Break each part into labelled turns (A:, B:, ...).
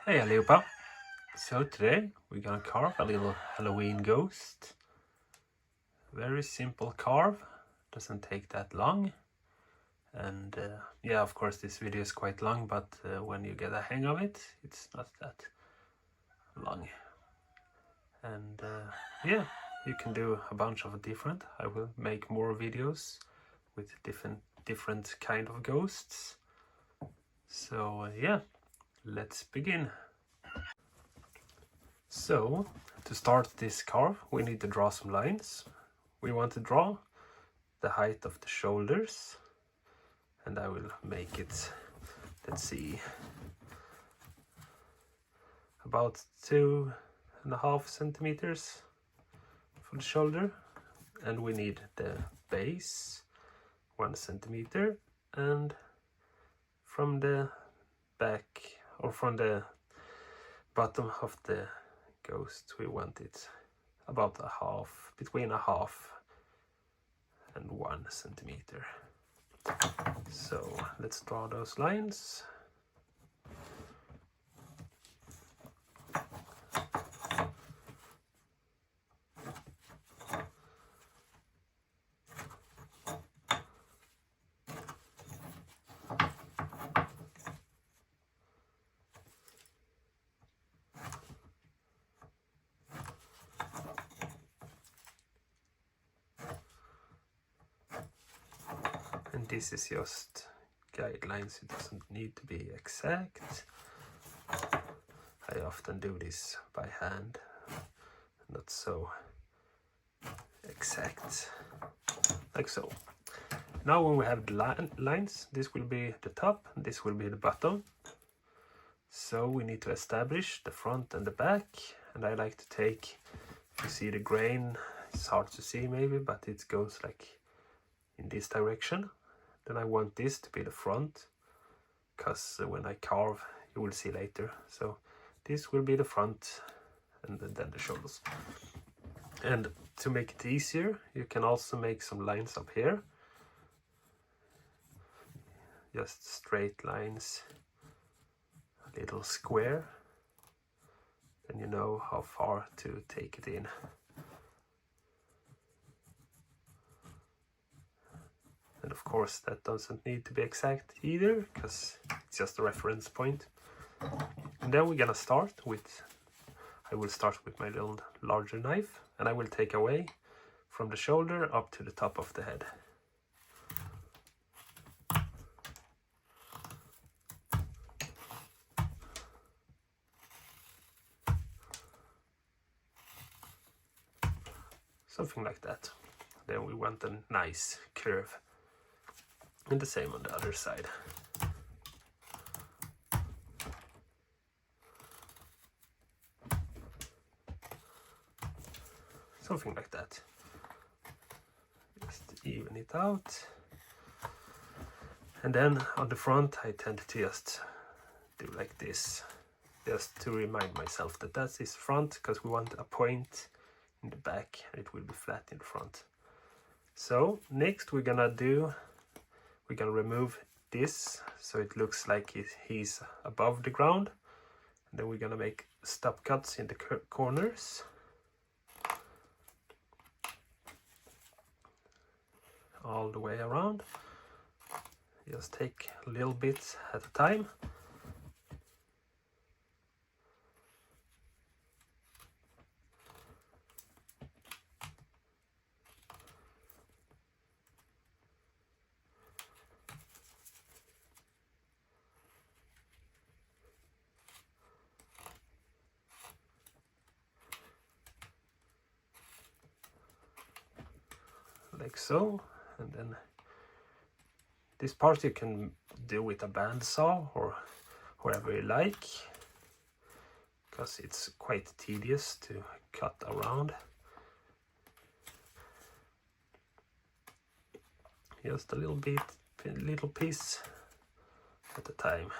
A: Hey allihopa! So today we're gonna carve a little Halloween ghost. Very simple carve, doesn't take that long. And yeah, of course this video is quite long, but when you get a hang of it, it's not that long. And yeah, you can do a bunch of different. I will make more videos with different kind of ghosts. So yeah, let's begin. So, to start this carve, we need to draw some lines. We want to draw the height of the shoulders, and I will make it, let's see, about 2.5 centimeters for the shoulder. And we need the base, 1 centimeter, and from the back, or from the bottom of the ghost, we want it about between a half and 1 centimeter. So let's draw those lines. And this is just guidelines, it doesn't need to be exact. I often do this by hand, not so exact, like so. Now when we have the lines, this will be the top, this will be the bottom. So we need to establish the front and the back, and I like to take, you see the grain, it's hard to see maybe, but it goes like in this direction. Then I want this to be the front, because when I carve, you will see later. So this will be the front, and then the shoulders. And to make it easier, you can also make some lines up here. Just straight lines, a little square. Then you know how far to take it in. And of course that doesn't need to be exact either, because it's just a reference point. And then we're gonna start with, I will start with my little larger knife, and I will take away from the shoulder up to the top of the head. Something like that. Then we want a nice curve. And the same on the other side. Something like that. Just even it out. And then on the front I tend to just do like this. Just to remind myself that that is front, because we want a point in the back and it will be flat in the front. So next we're gonna remove this so it looks like he's above the ground. And then we're gonna make stop cuts in the corners. All the way around. Just take a little bit at a time. Like so, and then this part you can do with a bandsaw or whatever you like, because it's quite tedious to cut around. Just a little piece at a time.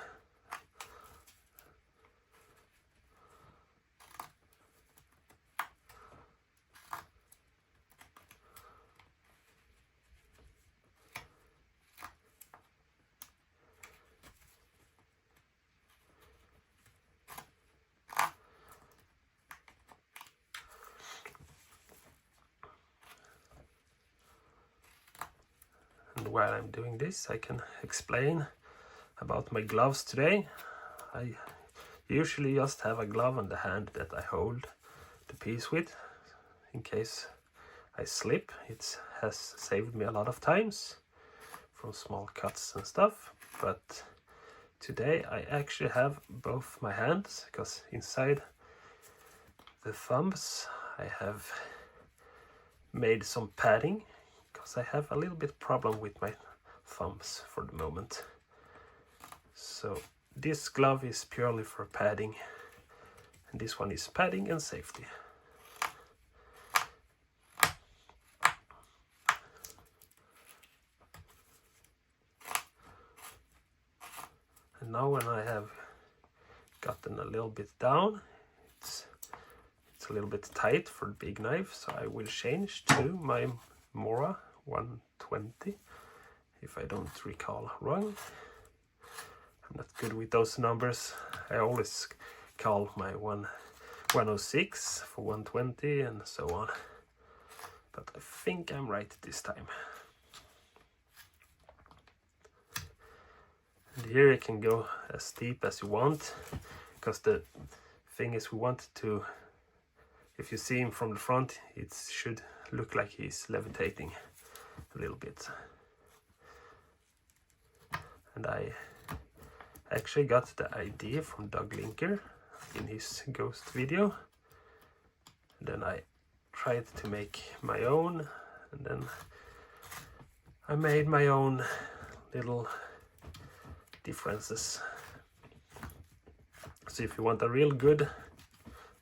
A: while I'm doing this, I can explain about my gloves today. I usually just have a glove on the hand that I hold the piece with in case I slip. It has saved me a lot of times from small cuts and stuff, but today I actually have both my hands, because inside the thumbs I have made some padding, because I have a little bit problem with my thumbs for the moment. So this glove is purely for padding, and this one is padding and safety. And now when I have gotten a little bit down, it's a little bit tight for the big knife, so I will change to my Mora 120, if I don't recall wrong. I'm not good with those numbers. I always call my 106 for 120 and so on, but I think I'm right this time. And here you can go as deep as you want, because the thing is, we want to, if you see him from the front, it should look like he's levitating a little bit. And I actually got the idea from Doug Linker in his ghost video. And then I tried to make my own, and then I made my own little differences. So if you want a real good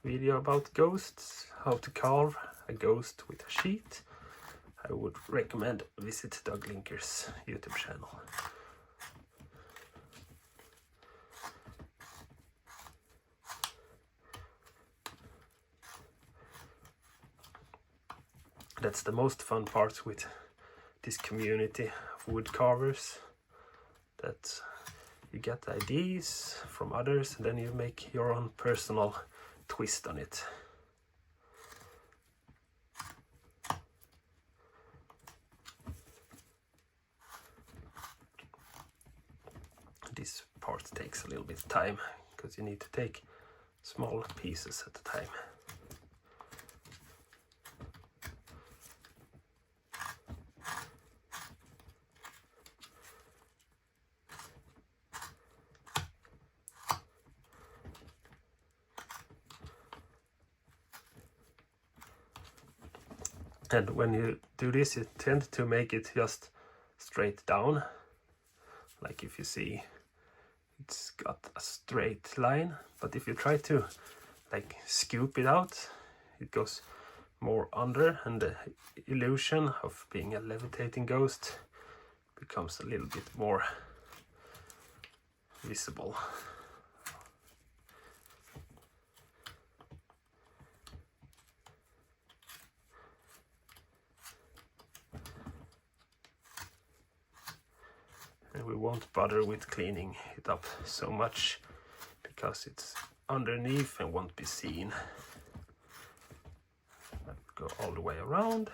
A: video about ghosts, how to carve a ghost with a sheet, I would recommend visit Doug Linker's YouTube channel. That's the most fun part with this community of wood carvers, that you get ideas from others and then you make your own personal twist on it. This part takes a little bit of time, because you need to take small pieces at a time. And when you do this, you tend to make it just straight down. Like if you see, it's got a straight line, but if you try to like scoop it out, it goes more under, and the illusion of being a levitating ghost becomes a little bit more visible. And we won't bother with cleaning it up so much, because it's underneath and won't be seen. Go all the way around.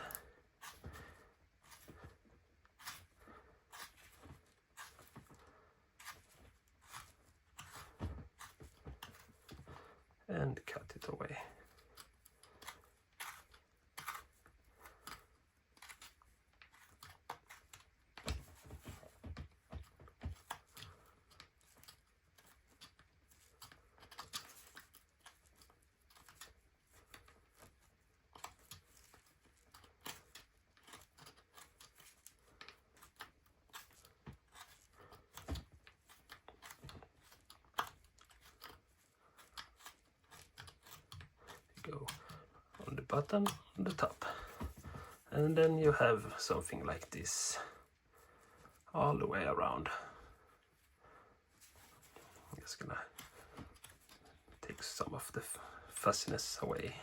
A: And cut it away. Go on the bottom, on the top, and then you have something like this all the way around. I'm just gonna take some of the fussiness away.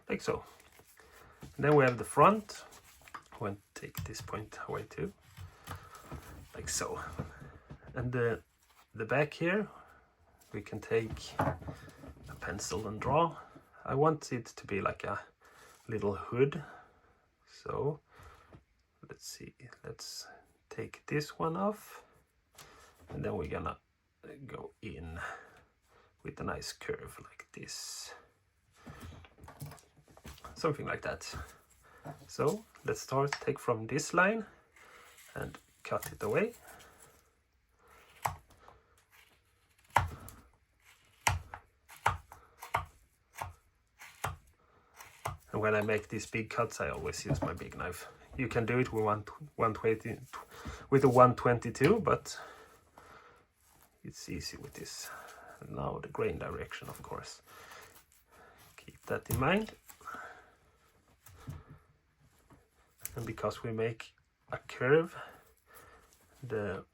A: Like so. And then we have the front. I want to take this point away too. so. And the back here, we can take a pencil and draw. I want it to be like a little hood. So let's see, let's take this one off, and then we're gonna go in with a nice curve like this, something like that. So let's start, take from this line and cut it away. And when I make these big cuts, I always use my big knife. You can do it with 120 with a 122, but it's easy with this. And now the grain direction, of course. Keep that in mind. And because we make a curve, the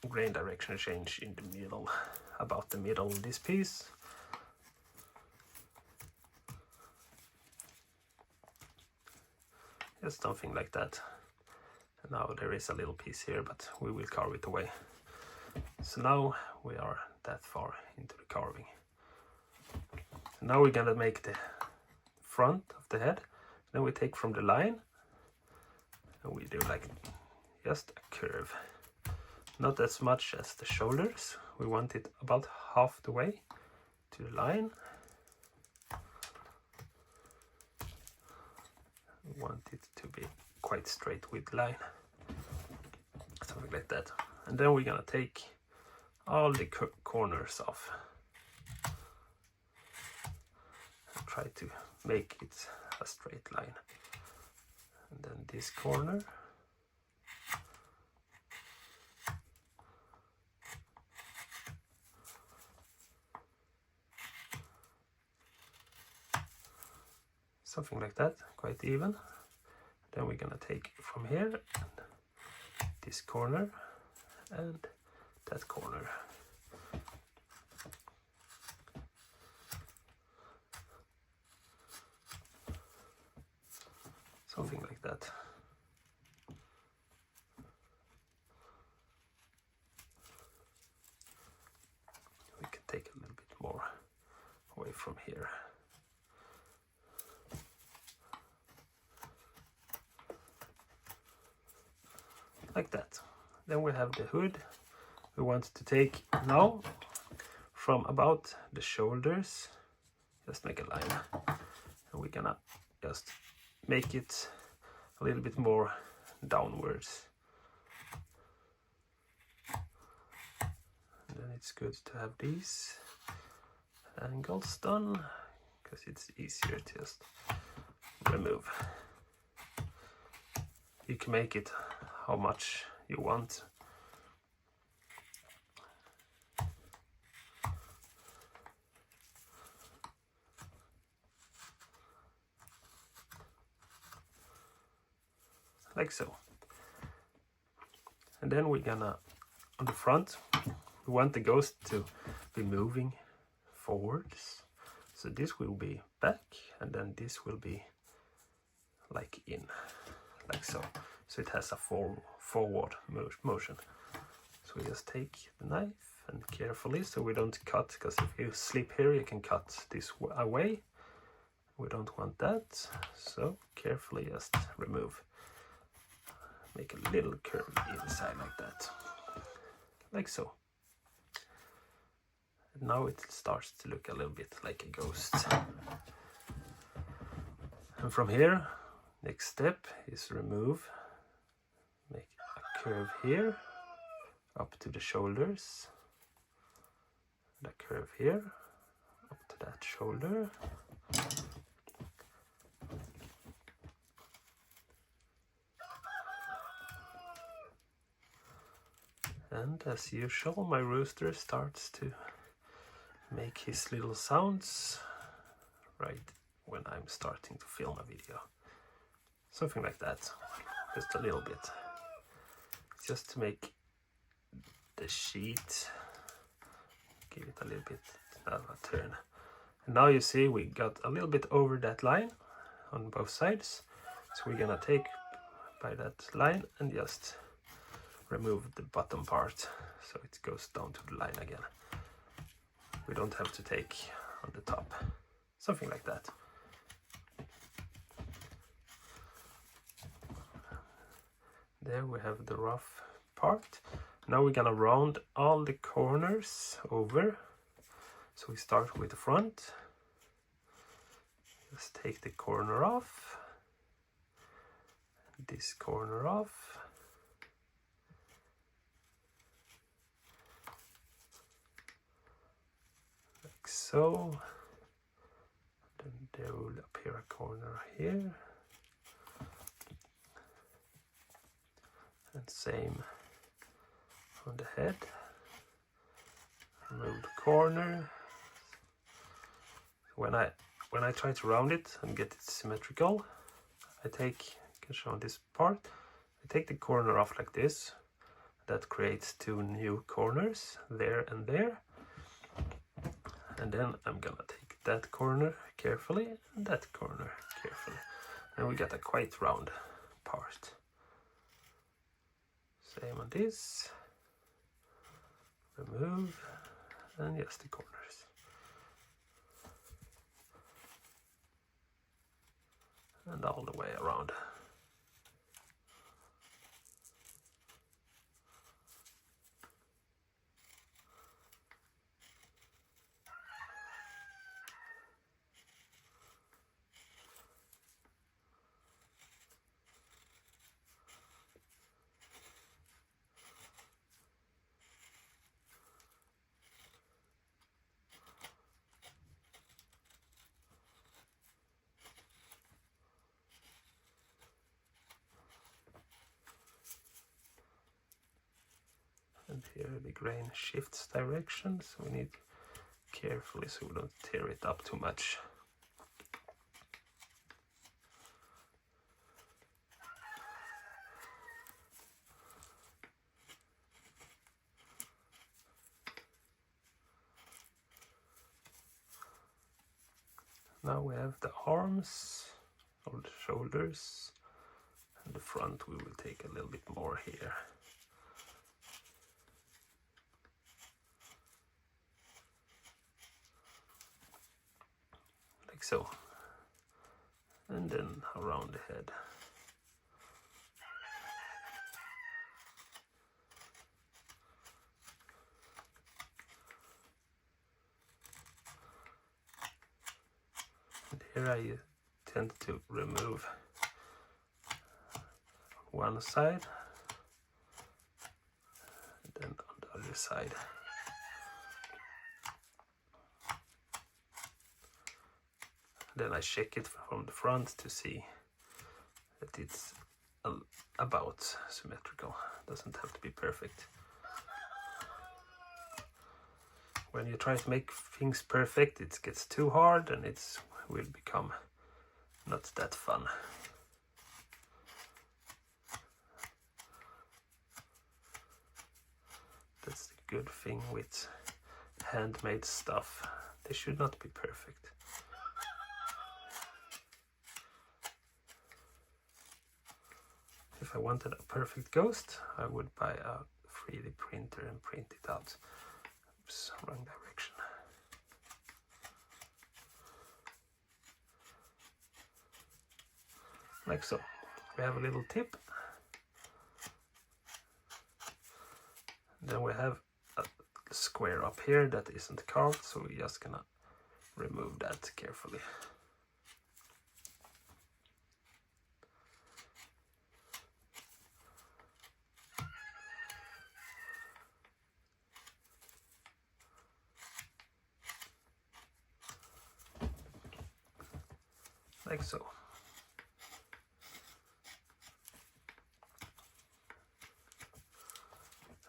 A: grain direction change in the middle, about the middle of this piece. Just something like that. And now there is a little piece here, but we will carve it away. So now we are that far into the carving. Now we're gonna make the front of the head. Then we take from the line and we do like just a curve. Not as much as the shoulders. We want it about half the way to the line. We want it to be quite straight with line. Something like that. And then we're gonna take all the corners off. And try to make it a straight line. And then this corner. Something like that, quite even. Then we're gonna take from here, this corner and that corner. Something like that. We can take a little bit more away from here. Like that. Then we have the hood. We want to take now from about the shoulders, just make a line, and we're gonna just make it a little bit more downwards. And then it's good to have these angles done, because it's easier to just remove. You can make it how much you want. Like so. And then we're gonna, on the front, we want the ghost to be moving forwards. So this will be back, and then this will be like in, like so. So it has a forward motion. So we just take the knife and carefully, so we don't cut, because if you slip here you can cut this away. We don't want that, so carefully just remove. Make a little curve inside like that, like so. And now it starts to look a little bit like a ghost. And from here, next step is remove. Make a curve here, up to the shoulders. And a curve here, up to that shoulder. And as usual, my rooster starts to make his little sounds right when I'm starting to film a video. Something like that, just a little bit. Just to make the sheet, give it a little bit of a turn. And now you see we got a little bit over that line on both sides. So we're gonna take by that line and just remove the bottom part so it goes down to the line again. We don't have to take on the top, something like that. There we have the rough part. Now we're gonna round all the corners over. So we start with the front. Just take the corner off, this corner off, like so. Then there will appear a corner here, and same on the head. Remove the corner. When I try to round it and get it symmetrical, I can show this part. I take the corner off like this. That creates two new corners, there and there. And then I'm gonna take that corner carefully and that corner carefully. And we get a quite round part. Same on this. Remove, and just the corners. And all the way around. And here the grain shifts direction, so we need carefully so we don't tear it up too much. Now we have the arms, or the shoulders, and the front we will take a little bit more here. Like so. And then around the head. And here I tend to remove one side and then on the other side. Then I check it from the front to see that it's about symmetrical. Doesn't have to be perfect. When you try to make things perfect, it gets too hard and it will become not that fun. That's the good thing with handmade stuff. They should not be perfect. If I wanted a perfect ghost, I would buy a 3D printer and print it out. Oops, wrong direction. Like so. We have a little tip. Then we have a square up here that isn't carved, so we're just gonna remove that carefully. Like so.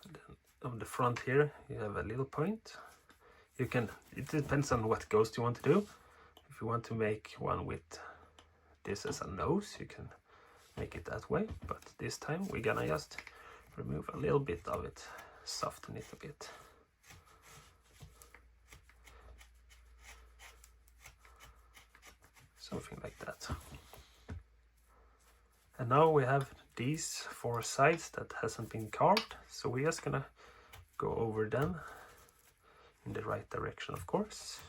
A: And then on the front here you have a little point. It depends on what ghost you want to do. If you want to make one with this as a nose, you can make it that way, but this time we're gonna just remove a little bit of it, soften it a bit. Something like that. And now we have these 4 sides that hasn't been carved, so we're just gonna go over them in the right direction, of course,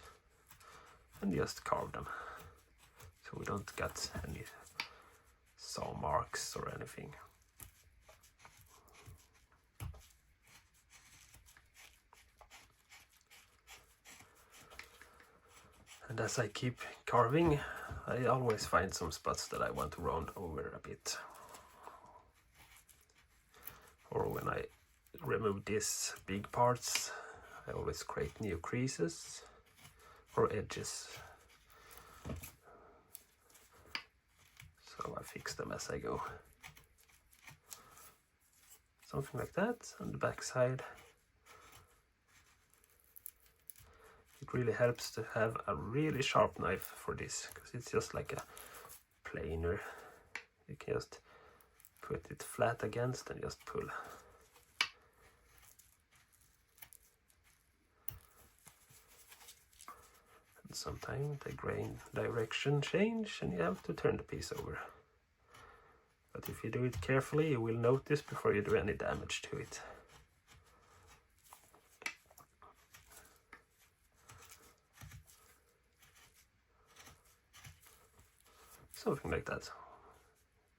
A: and just carve them so we don't get any saw marks or anything. And as I keep carving, I always find some spots that I want to round over a bit. Or when I remove these big parts, I always create new creases or edges. So I fix them as I go. Something like that on the back side. It really helps to have a really sharp knife for this, because it's just like a planer. You can just put it flat against and just pull. And sometimes the grain direction change and you have to turn the piece over. But if you do it carefully, you will notice before you do any damage to it. Something like that.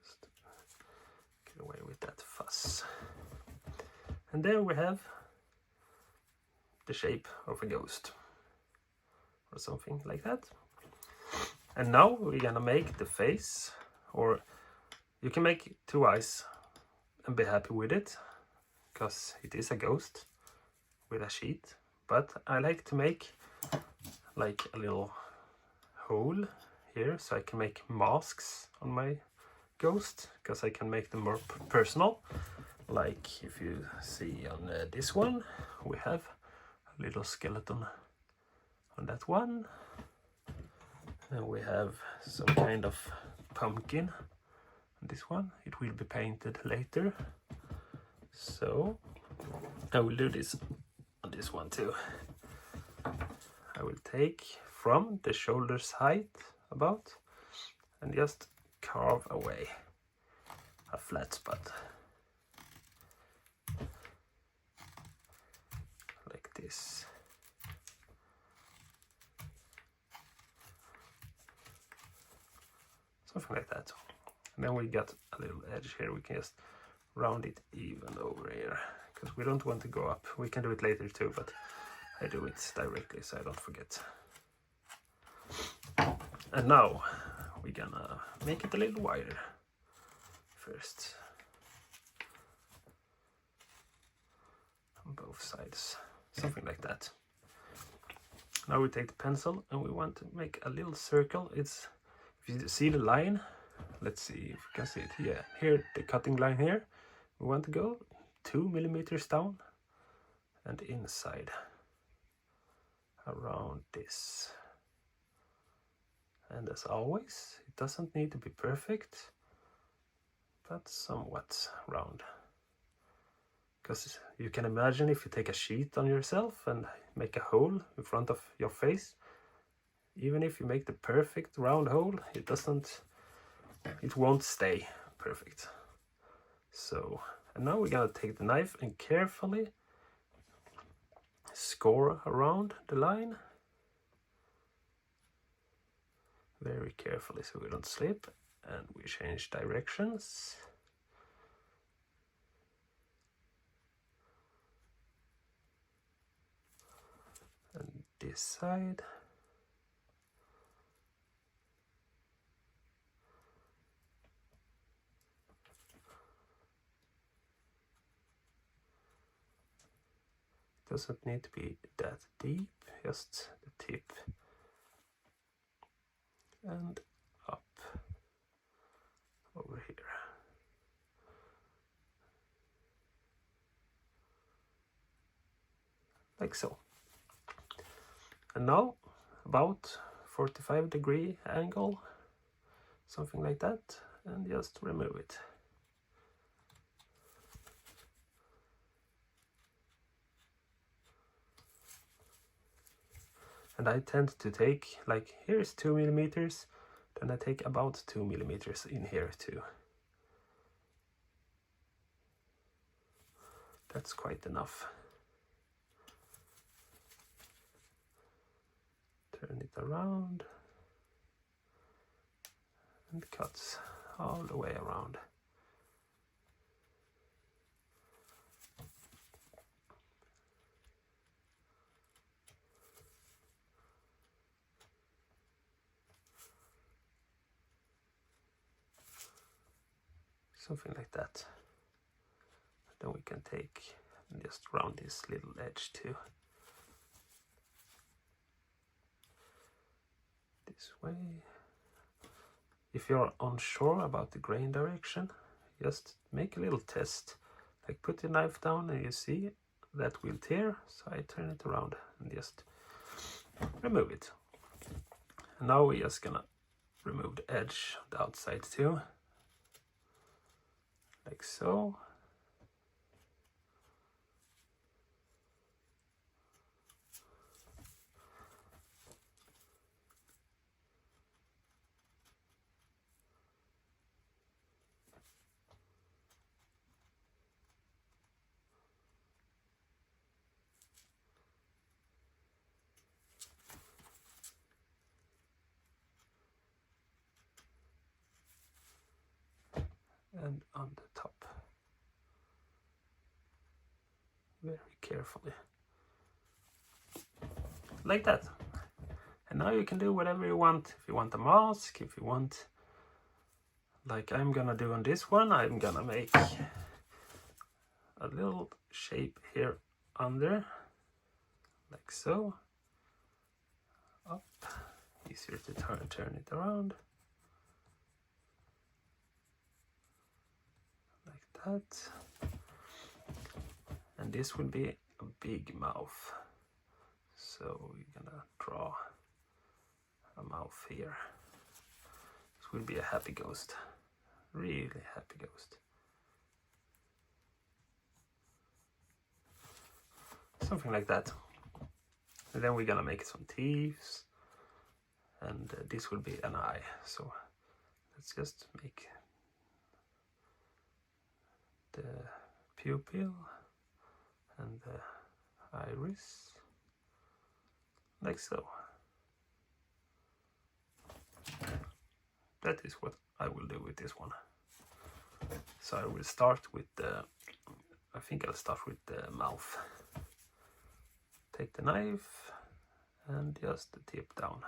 A: Just get away with that fuss. And there we have the shape of a ghost or something like that. And now we're gonna make the face, or you can make 2 eyes and be happy with it, because it is a ghost with a sheet. But I like to make like a little hole here, so I can make masks on my ghost, because I can make them more personal. Like if you see on this one, we have a little skeleton on that one, and we have some kind of pumpkin on this one. It will be painted later, so I will do this on this one too. I will take from the shoulders height about and just carve away a flat spot like this. Something like that. And then we got a little edge here. We can just round it even over here, because we don't want to go up. We can do it later too, but I do it directly so I don't forget. And now we're gonna make it a little wider first on both sides, something like that. Now we take the pencil and we want to make a little circle. It's, if you see the line, let's see if you can see it. Yeah, here, the cutting line here, we want to go 2 millimeters down and inside around this. And as always, it doesn't need to be perfect, but somewhat round. Because you can imagine if you take a sheet on yourself and make a hole in front of your face, even if you make the perfect round hole, it won't stay perfect. So, and now we're gonna take the knife and carefully score around the line. Very carefully so we don't slip, and we change directions. And this side. Doesn't need to be that deep, just the tip and up over here. Like so. And now about 45-degree angle, something like that, and just remove it. And I tend to take, like, here is 2 millimeters, then I take about 2 millimeters in here too. That's quite enough. Turn it around and cuts all the way around. Something like that. Then we can take and just round this little edge too. This way. If you're unsure about the grain direction, just make a little test. Like put the knife down and you see that will tear, so I turn it around and just remove it. And now we're just gonna remove the edge, the outside too, like so. And on the top, very carefully, like that. And now you can do whatever you want. If you want a mask, if you want, like I'm gonna do on this one, I'm gonna make a little shape here under, like so. Up, easier to turn it around. That. And this will be a big mouth, so we're gonna draw a mouth here. This will be a happy ghost, really happy ghost. Something like that. And then we're gonna make some teeth, and this will be an eye. So let's just make the pupil and the iris, like so. That is what I will do with this one. So I will start with the, I think I'll start with the mouth. Take the knife and just the tip down.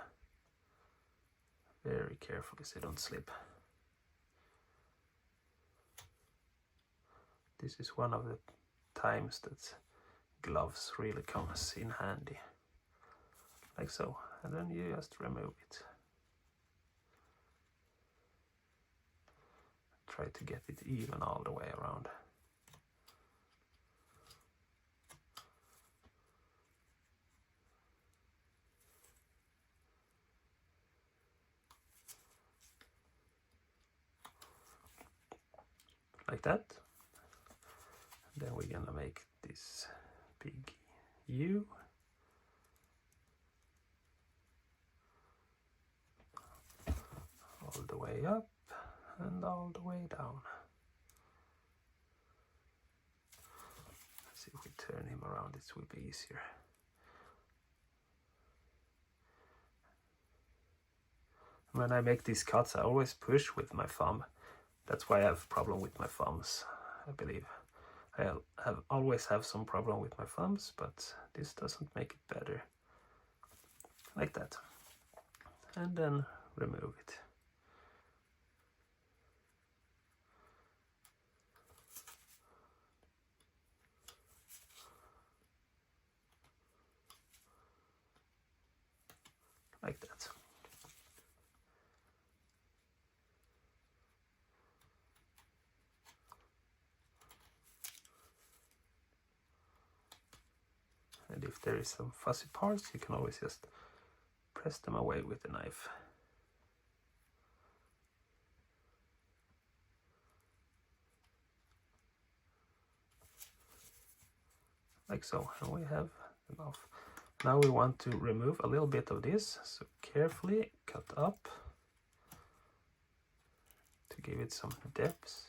A: Very carefully so you don't slip. This is one of the times that gloves really comes in handy. Like so. And then you just remove it. Try to get it even all the way around. Like that. Then we're gonna make this big U. All the way up and all the way down. Let's see if we turn him around, it will be easier. When I make these cuts, I always push with my thumb. That's why I have a problem with my thumbs, I believe. I always have some problem with my thumbs, but this doesn't make it better. Like that. And then remove it. Like that. And if there is some fuzzy parts, you can always just press them away with the knife. Like so, and we have the mouth. Now we want to remove a little bit of this, so carefully cut up to give it some depth.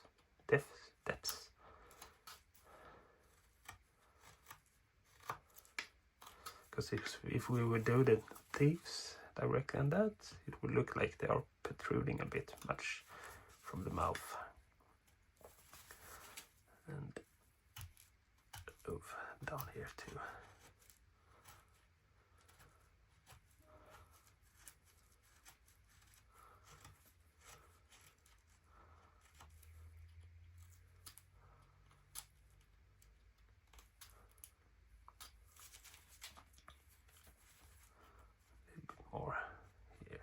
A: because if we would do the teeth directly on that, it would look like they are protruding a bit much from the mouth. And move down here too. A little bit more here.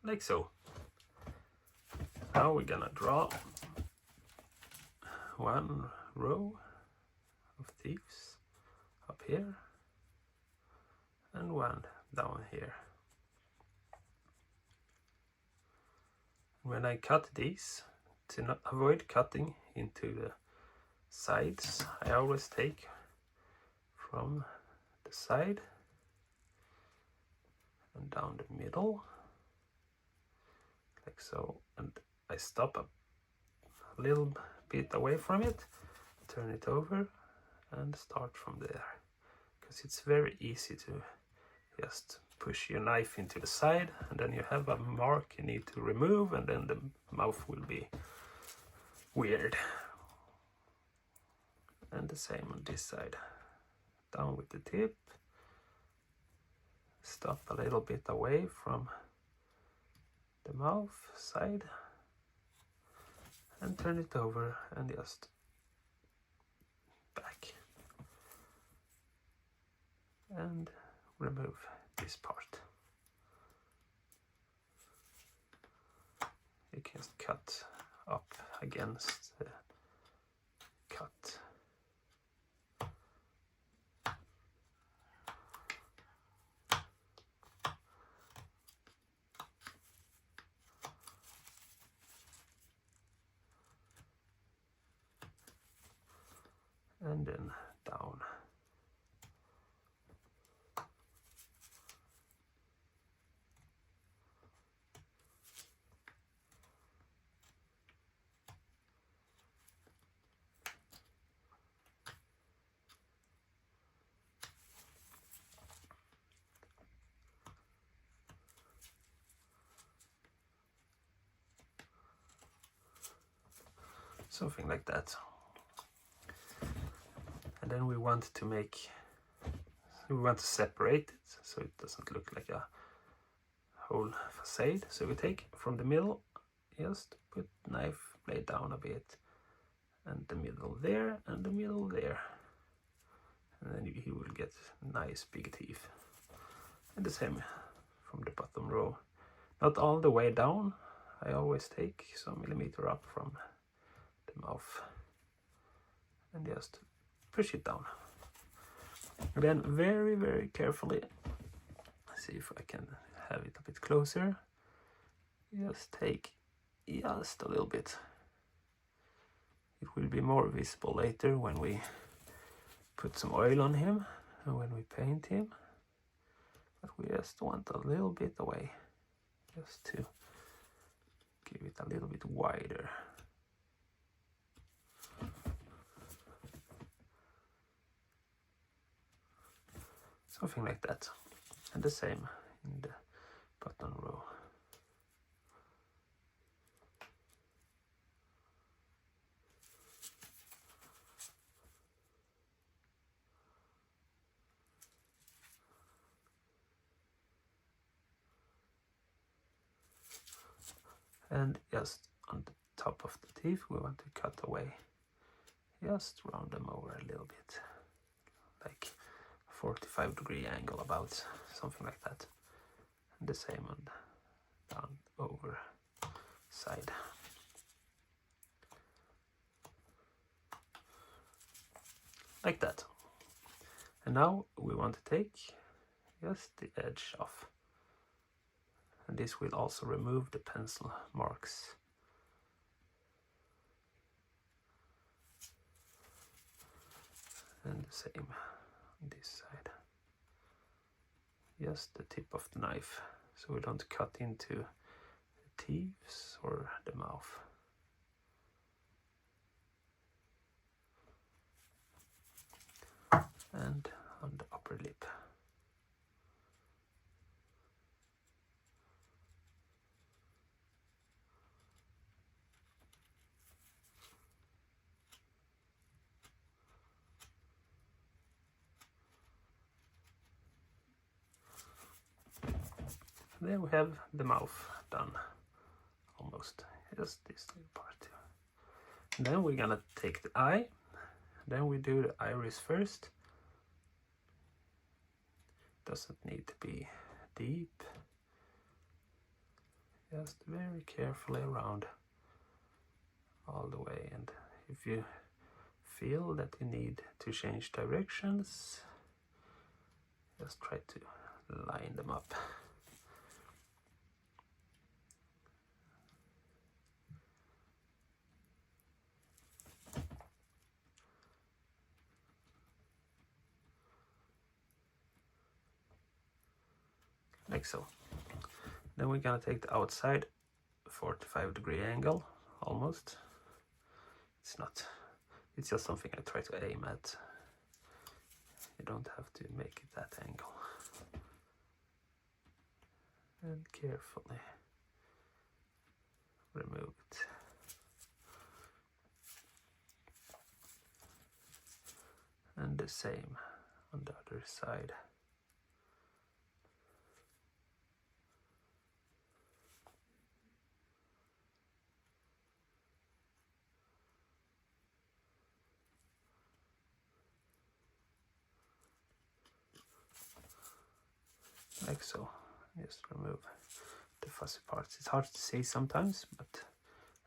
A: Like so. Now we're gonna draw one row of thieves up here and one down here. When I cut these, to not avoid cutting into the sides, I always take from the side and down the middle, like so, and I stop a little bit away from it, turn it over and start from there, because it's very easy to just push your knife into the side and then you have a mark you need to remove, and then the mouth will be weird. And the same on this side. Down with the tip, stop a little bit away from the mouth side and turn it over and just back and remove this part. You can just cut up against the cut. And then down. Something like that. And then we want to separate it so it doesn't look like a whole facade. So we take from the middle, just put knife blade down a bit, and the middle there and the middle there, and then you will get nice big teeth. And the same from the bottom row, not all the way down. I always take some millimeter up from the mouth and just push it down. And then very, very carefully, see if I can have it a bit closer, just take just a little bit. It will be more visible later when we put some oil on him and when we paint him, but we just want a little bit away, just to give it a little bit wider. Something like that. And the same in the bottom row. And just on the top of the teeth we want to cut away. Just round them over a little bit. Like 45-degree angle, about something like that. And the same on the down over side. Like that. And now we want to take just the edge off. And this will also remove the pencil marks. And the same on this side. Just the tip of the knife, so we don't cut into the teeth or the mouth. and on the upper lip. There we have the mouth done, almost. Just this little part too. Then we're gonna take the eye. Then we do the iris first. Doesn't need to be deep. Just very carefully around all the way. And if you feel that you need to change directions, just try to line them up. Like so. Then we're gonna take the outside 45-degree angle, almost. It's not, it's just something I try to aim at. You don't have to make it that angle. And carefully remove it. And the same on the other side. Like so. Just remove the fuzzy parts. It's hard to see sometimes, but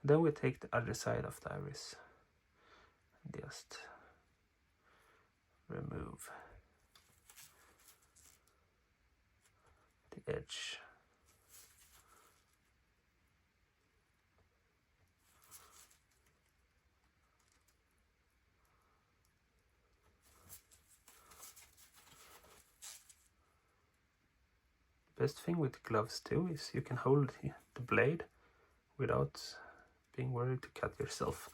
A: then we take the other side of the iris and just remove the edge. Best thing with gloves too is you can hold the blade without being worried to cut yourself.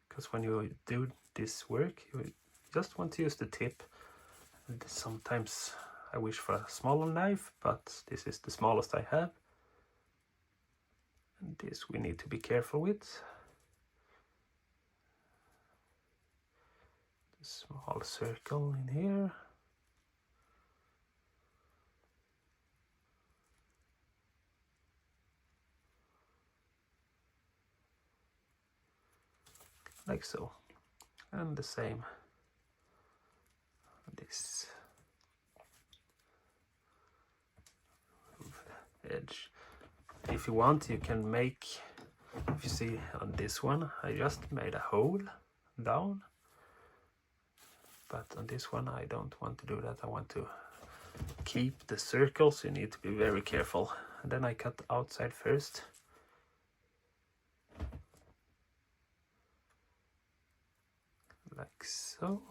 A: Because when you do this work, you just want to use the tip. And sometimes I wish for a smaller knife, but this is the smallest I have. And this we need to be careful with. The small circle in here. Like so, and the same this edge. If you want, you can make, if you see on this one, I just made a hole down, but on this one I don't want to do that. I want to keep the circle, so you need to be very careful. And then I cut the outside first. Like so.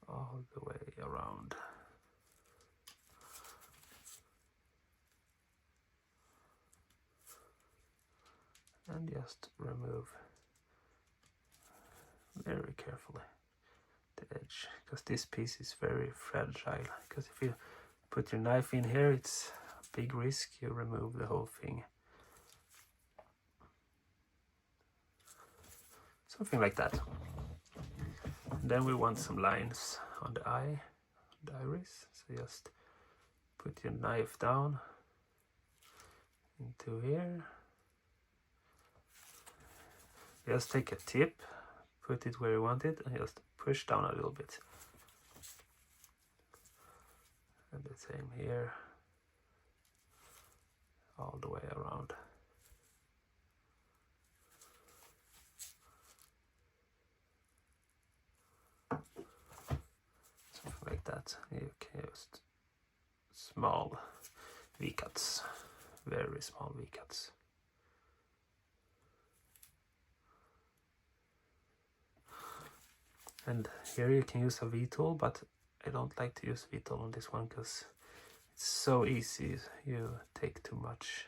A: All the way around. And just remove very carefully the edge, because this piece is very fragile. Because if you put your knife in here, it's a big risk you remove the whole thing. Something like that. And then we want some lines on the eye, the iris. So just put your knife down into here. Just take a tip, put it where you want it, and just push down a little bit. And the same here, all the way around. Something like that. You can use small V-cuts, very small V-cuts. And here you can use a V-tool, but I don't like to use V-tool on this one because it's so easy, you take too much.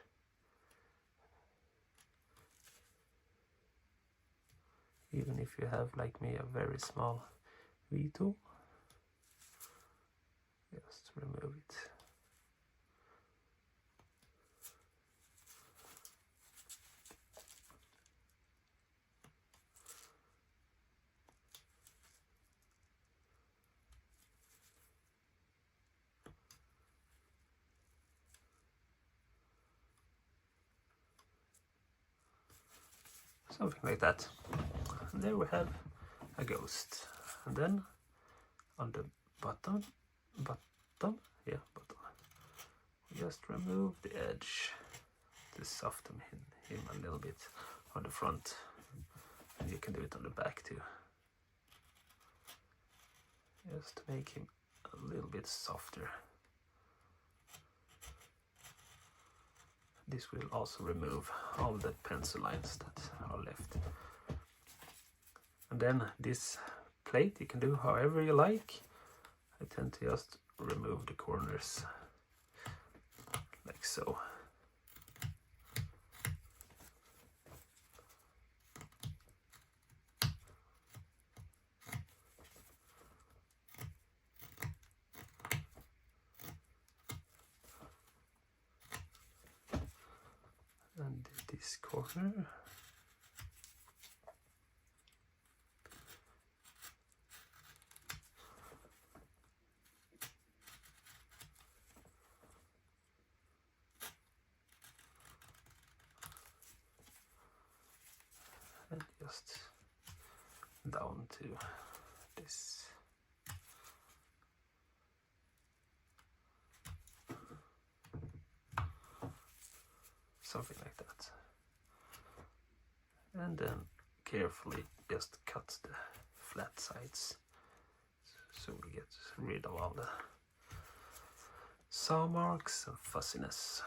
A: even if you have, like me, a very small V tool. Just remove it. Something like that. And there we have a ghost. And then on the bottom, we just remove the edge to soften him a little bit on the front. And you can do it on the back too. Just to make him a little bit softer. This will also remove all the pencil lines that are left. And then this plate you can do however you like. I tend to just remove the corners like so. And this corner. And just down to this. Something like that. And then carefully just cut the flat sides so we get rid of all the saw marks and fussiness.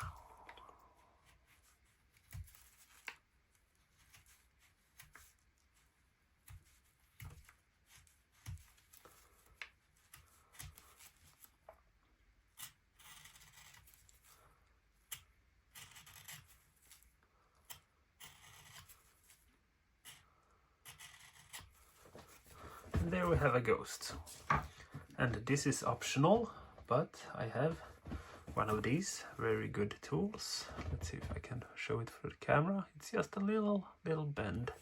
A: And there we have a ghost. And this is optional, but I have one of these very good tools. Let's see if I can show it for the camera. It's just a little bend.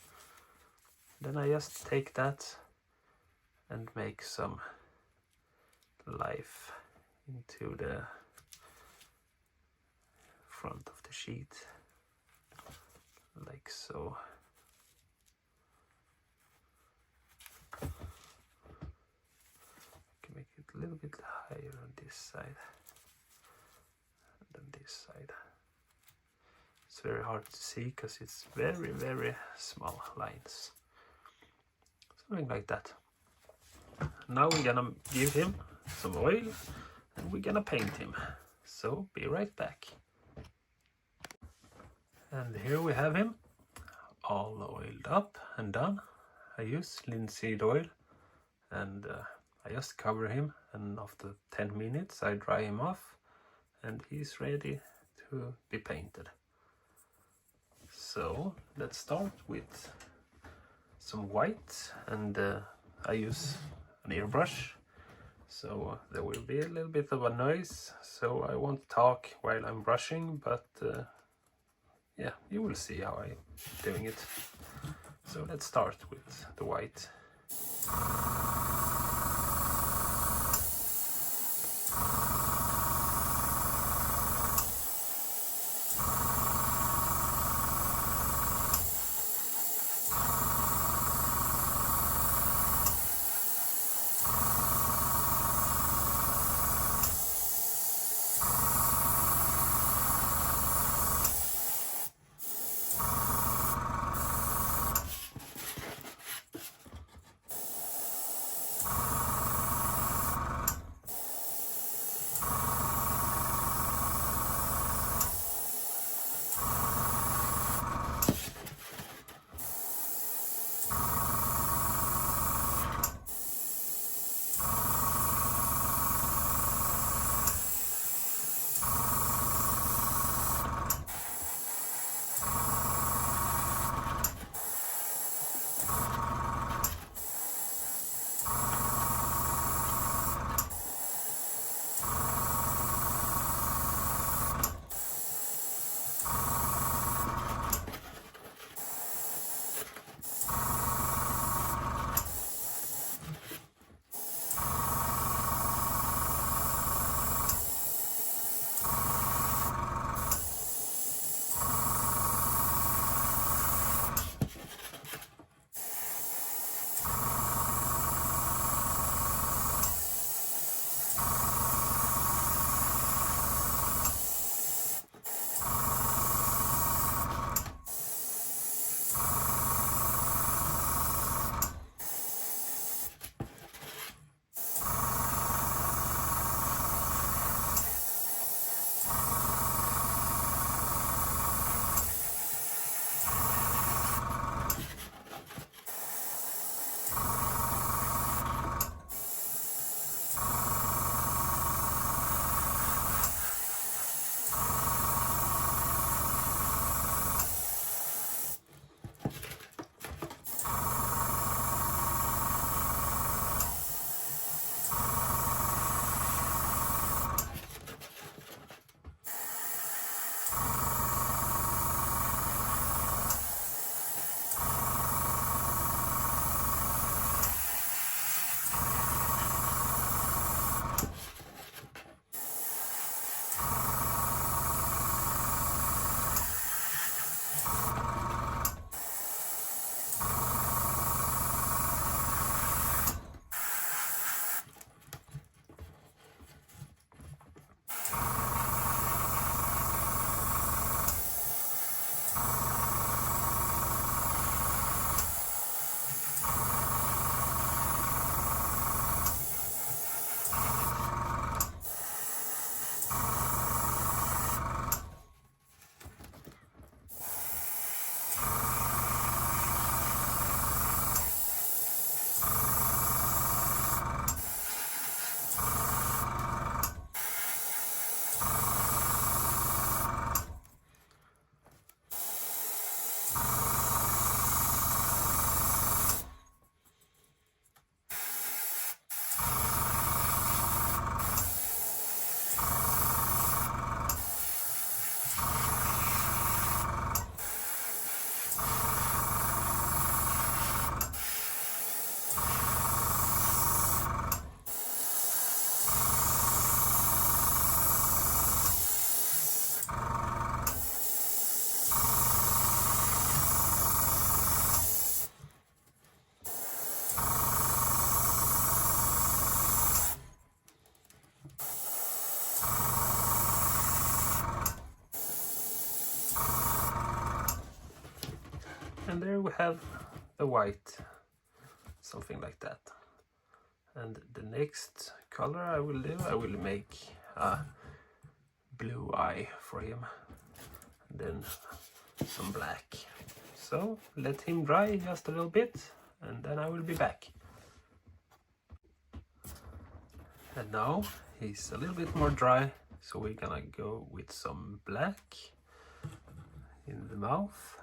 A: Then I just take that and make some life into the front of the sheet, like so. Make it a little bit higher on this side and then this side. It's very hard to see because it's very small lines. Something like that. Now we're gonna give him some oil and we're gonna paint him. So be right back. And here we have him all oiled up and done. I use linseed oil and I just cover him, and after 10 minutes I dry him off and he's ready to be painted. So let's start with some white, and I use an airbrush, so there will be a little bit of a noise, so I won't talk while I'm brushing, but yeah, you will see how I'm doing it. So let's start with the white. And there we have the white, something like that. And the next color I will do, I will make a blue eye for him, and then some black. So let him dry just a little bit, and then I will be back. And now he's a little bit more dry, so we're gonna go with some black in the mouth.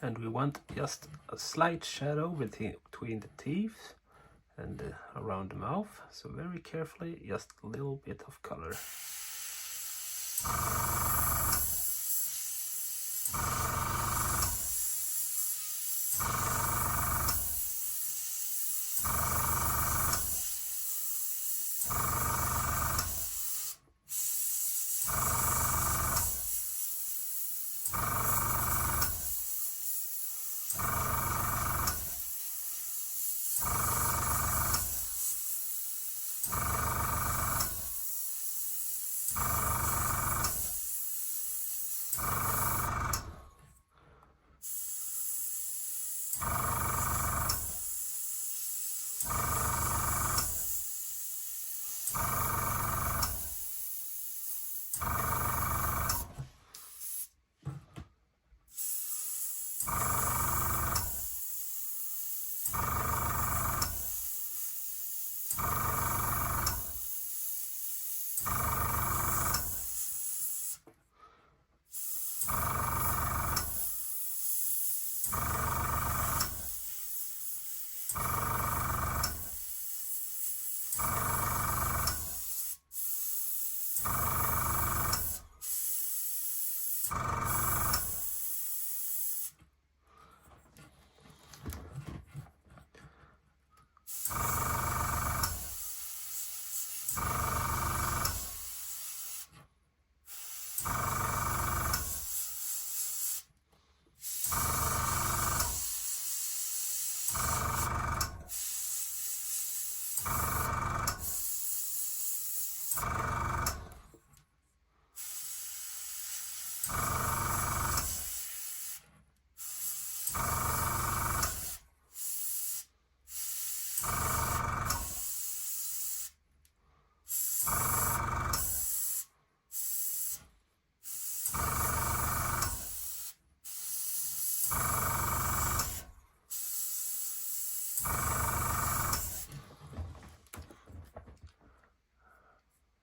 A: And we want just a slight shadow between the teeth and around the mouth. So very carefully, just a little bit of color.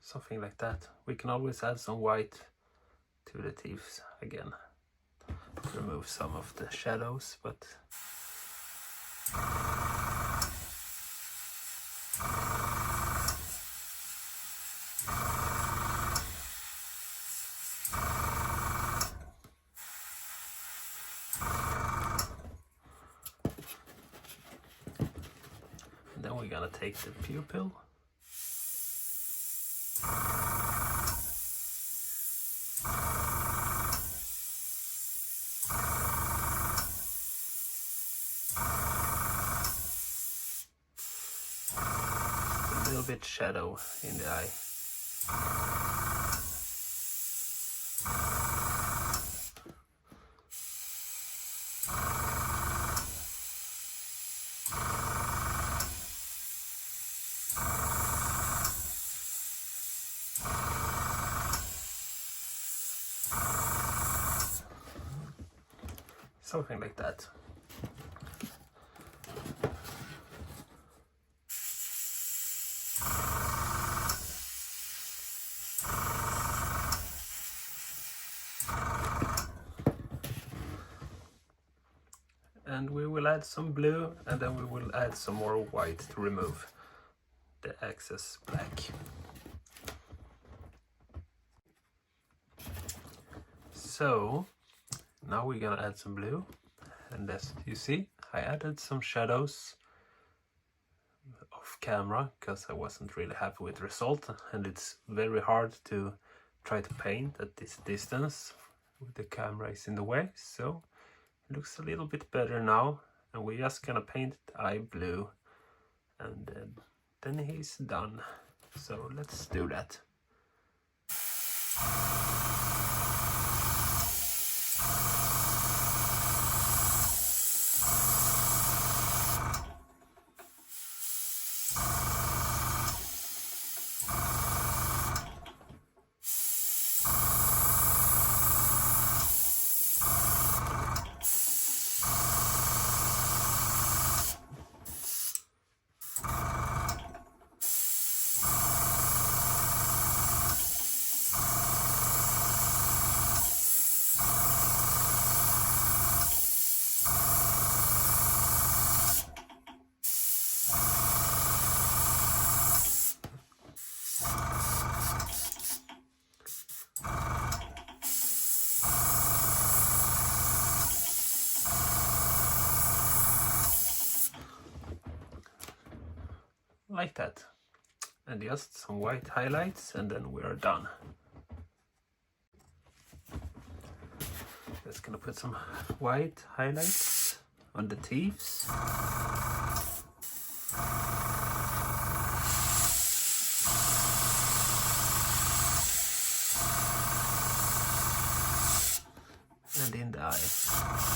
A: Something like that. We can always add some white to the teeth again to remove some of the shadows, but and then we're gonna take the pupil. A little bit shadow in the eye. Something like that. And we will add some blue, and then we will add some more white to remove the excess black. So now we're gonna add some blue, and as you see, I added some shadows off camera because I wasn't really happy with the result, and it's very hard to try to paint at this distance with the camera is in the way. So it looks a little bit better now, and we're just gonna paint the eye blue, and then he's done. So let's do that. Like that, and just some white highlights, and then we are done. Just gonna put some white highlights on the teeth. And in the eye.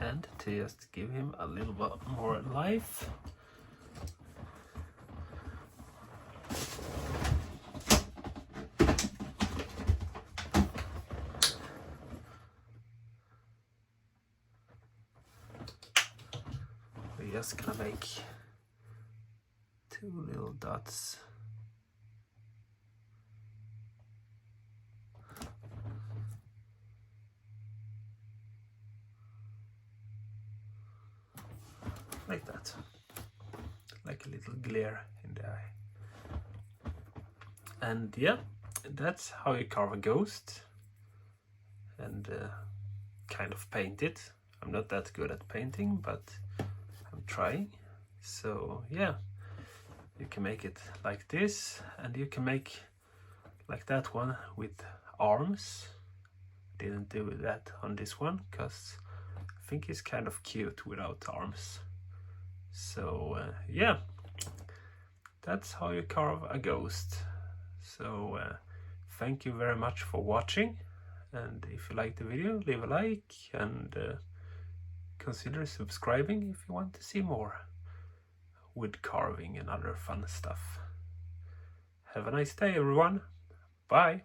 A: And to just give him a little bit more life, we're just gonna make 2 little dots. Like that, like a little glare in the eye. And yeah, that's how you carve a ghost and kind of paint it. I'm not that good at painting, but I'm trying. So yeah, you can make it like this, and you can make like that one with arms. Didn't do that on this one because I think it's kind of cute without arms. So yeah, that's how you carve a ghost. So thank you very much for watching, and if you liked the video, leave a like, and consider subscribing if you want to see more wood carving and other fun stuff. Have a nice day, everyone. Bye.